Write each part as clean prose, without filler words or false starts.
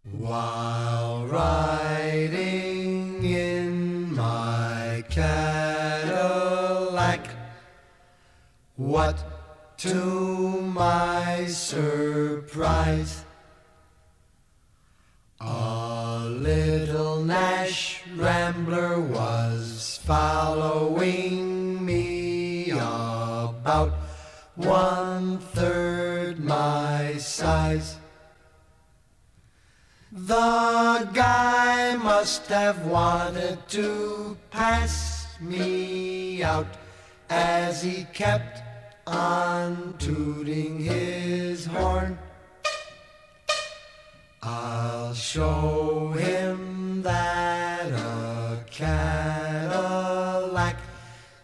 While riding in my Cadillac, what to my surprise, a little Nash Rambler was following me about 1/3 my size. The guy must have wanted to pass me out, as he kept on tooting his horn. I'll show him that a Cadillac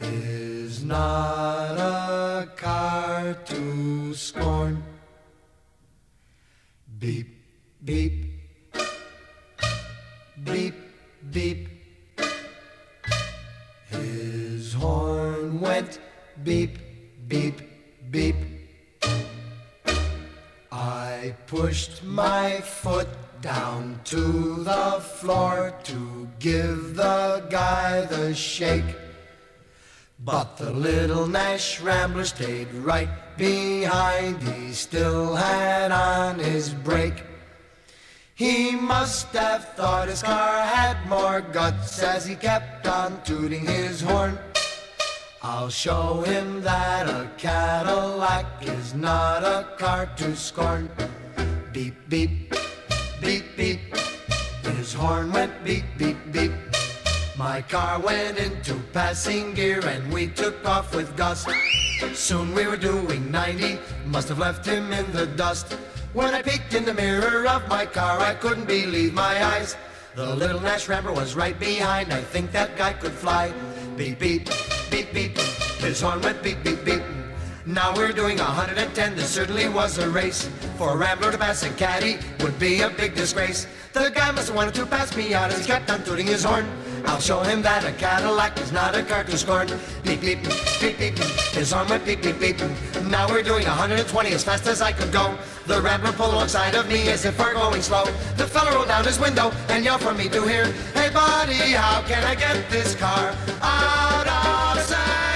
is not a car to scorn. Beep, beep, beep, beep. His horn went beep, beep, beep. I pushed my foot down to the floor to give the guy the shake, but the little Nash Rambler stayed right behind. He still had on his brake. He must have thought his car had more guts, as he kept on tooting his horn. I'll show him that a Cadillac is not a car to scorn. Beep, beep, beep, beep. His horn went beep, beep, beep. My car went into passing gear and we took off with gust. Soon we were doing 90, must have left him in the dust. When I peeked in the mirror of my car, I couldn't believe my eyes. The little Nash Rambler was right behind. I think that guy could fly. Beep, beep, beep, beep. His horn went beep, beep, beep. Now we're doing 110. This certainly was a race. For a Rambler to pass a Caddy would be a big disgrace. The guy must have wanted to pass me out, as he kept on tooting his horn. I'll show him that a Cadillac is not a car to scorn. Beep, beep, beep, beep. His horn went beep, beep, beep. Now we're doing 120 as fast as I could go. The Rambler pulled alongside of me as if we're going slow. The fella rolled down his window and yelled for me to hear, "Hey buddy, how can I get this car out of sight?"